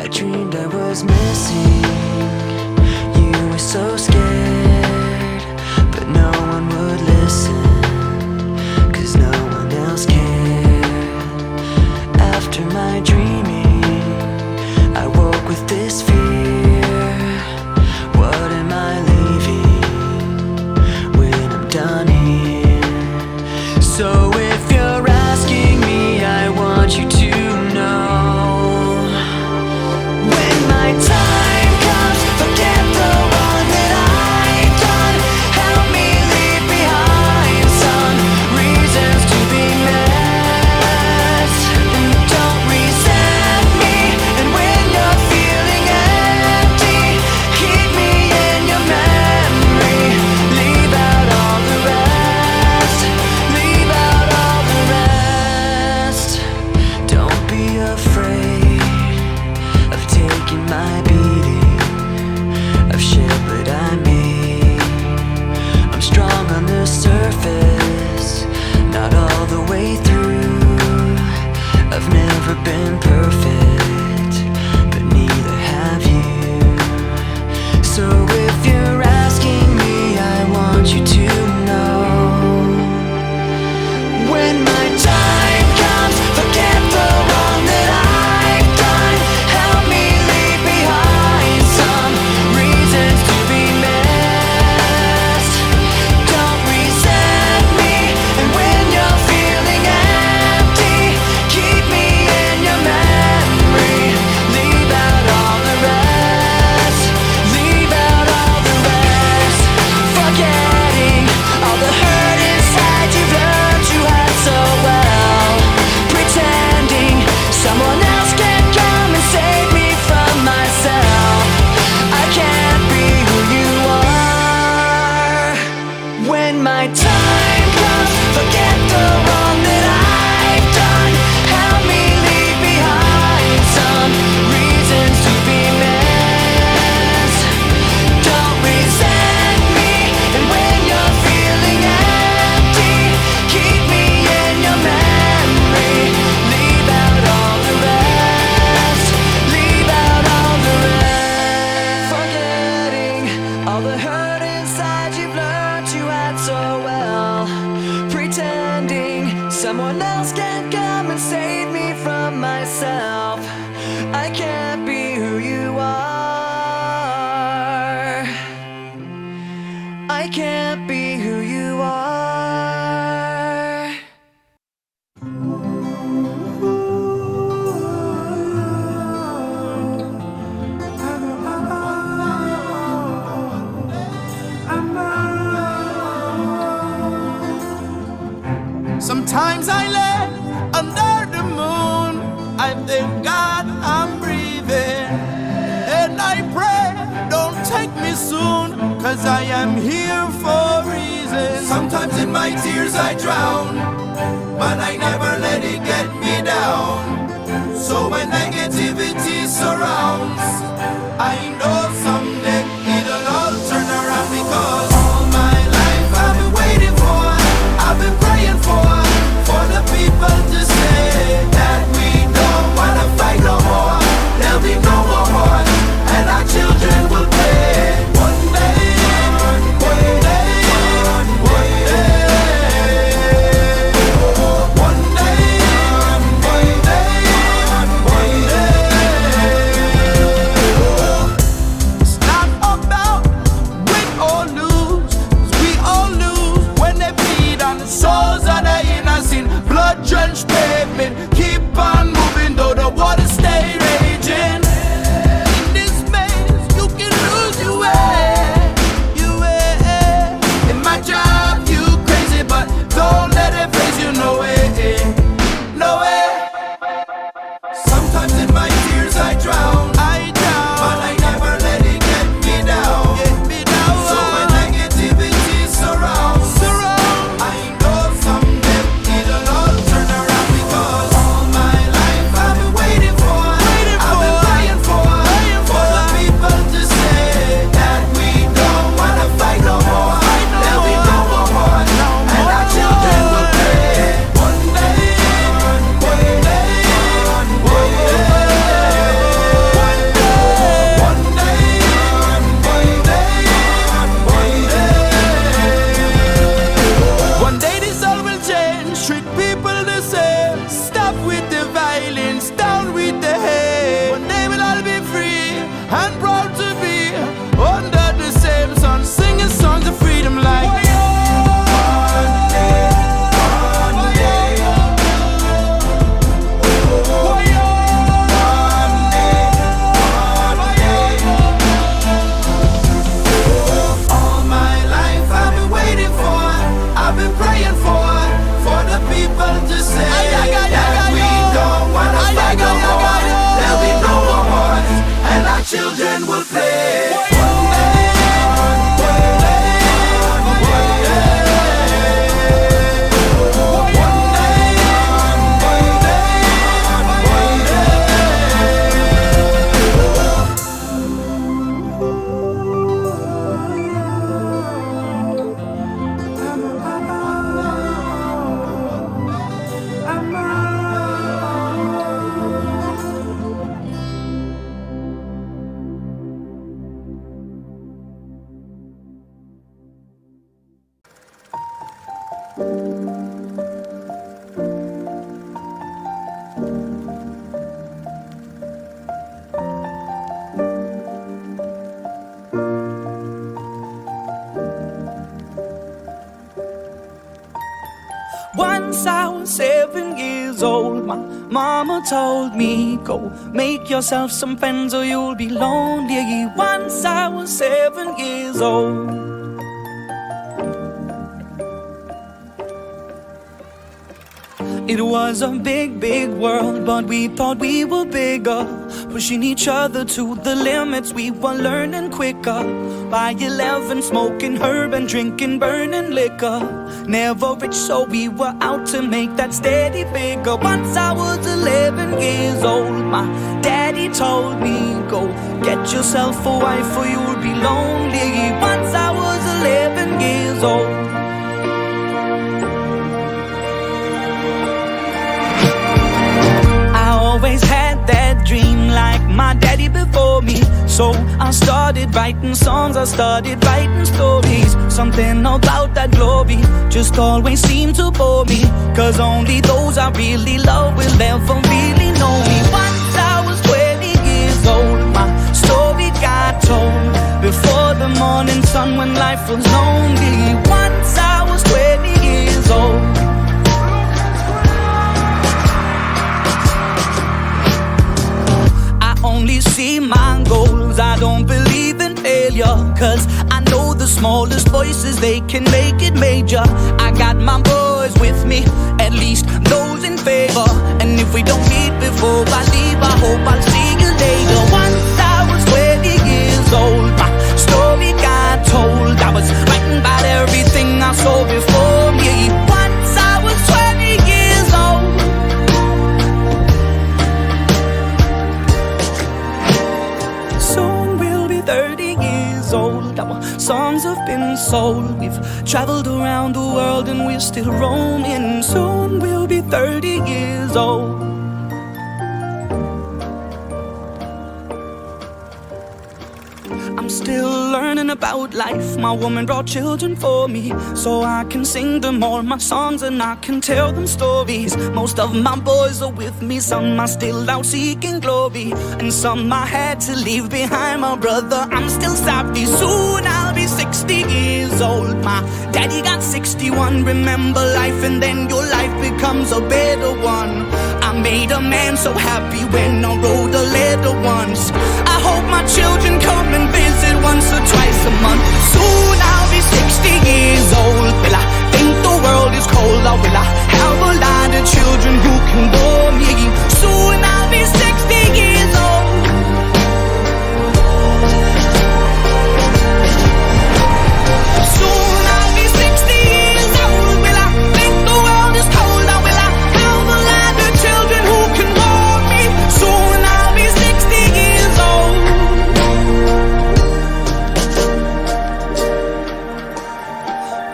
I dreamed I was missing. You were so scared, but no one would listen, 'cause no one else cared. After my dreaming, I woke with this fear. What am I leaving when I'm done here? So if you're asking me, I want you to know, when my time comes, forget the wrong that I've done. Help me leave behind some reasons to be missed. Don't resent me, and when you're feeling empty, keep me in your memory. Leave out all the rest. Leave out all the rest. Don't be afraid of taking my beating, of shit that I made. I'm strong on the surface, not all the way through. I've never been perfect, but neither have you. So if you're asking me, I want you to know, when my time comes, forget the wrong that I've done. Help me leave behind some reasons to be missed. Don't resent me, and when you're feeling empty, keep me in your memory. Leave out all the rest. Leave out all the rest. Forgetting all the hurt inside you've learned you had so well. Pretending someone else can come and save me from myself. I can't be who you are. When my time comes, forget the wrong that I've done. Help me leave behind some reasons to be missed. Don't resent me, and when you're feeling empty, keep me in your memory. Leave out all the rest. Leave out all the rest. Forgetting all the hurt inside you've learned you had so well. Pretending someone else can come and save me from myself. I can't be who you are. I can't be who you are. Sometimes I lay under the moon. I thank God I'm breathing, and I pray don't take me soon, 'cause I am here for a reason. Sometimes in my tears I drown, but I never let it get me down. So when negativity surrounds, I know someday it'll all turn around, because all my life I've been waiting for, I've been praying for the people to say that we don't wanna fight no more. There'll be no more wars, and our children will play. One day, one day, one day, one day, one day, one day. It's not about win or lose, 'cause we all lose when they bleed on the souls of the innocent. Blood-drenched pavement, keep on moving though the water stay raging. In this maze, you can lose your way, your way. In my job, you crazy, but don't let it face you, no way, no way. Sometimes in my tears I drown, but I never let it get me down. So when negativity surrounds, I know someday it'll all turn around, because Once I was 7 years old, my mama told me, go make yourself some friends or you'll be lonely. Once I was 7 years old. It was a big, big world, but we thought we were bigger, pushing each other to the limits. We were learning quicker. By 11, smoking herb and drinking burning liquor. Never rich, so we were out to make that steady figure. Once I was 11 years old, my daddy told me, go get yourself a wife or you'll be lonely. Once I was 11 years old. Always had that dream like my daddy before me. So I started writing songs, I started writing stories. Something about that glory just always seemed to bore me, cause only those I really love will ever really know me. Once I was 20 years old, my story got told before the morning sun when life was lonely. Once I was 20 years old. Only see my goals, I don't believe in failure, cause I know the smallest voices, they can make it major. I got my boys with me, at least those in favor. And if we don't meet before I leave, I hope I'll see you later. Once I was 20 years old, my story got told. I was writing about everything I saw before me. Once I was 20 years old. Soon we'll be 30 years old. Our songs have been sold. We've traveled around the world and we're still roaming. Soon we'll be 30 years old. I'm still learning about life. My woman brought children for me, so I can sing them all my songs and I can tell them stories. Most of my boys are with me, some are still out seeking glory, and some I had to leave behind. My brother, I'm still sorry. Soon I'll be 60 years old. My daddy got 61. Remember life and then your life becomes a better one. I made a man so happy when I wrote a letter once. I hope my children come and visit once or twice a month. Soon I'll be 60 years old. Will I think the world is cold, or will I have a lot of children who can bore me? Soon I'll be 60 years old. Soon I'll be 60 years old. Will I think the world is cold, or will I have a lot of children who can bore me? Soon I'll be 60 years old.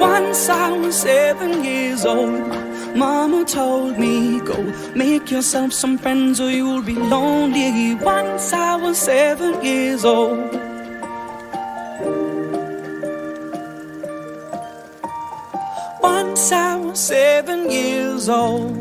Once I was 7 years old, mama told me, go make yourself some friends or you'll be lonely. Once I was 7 years old. Once I was 7 years old.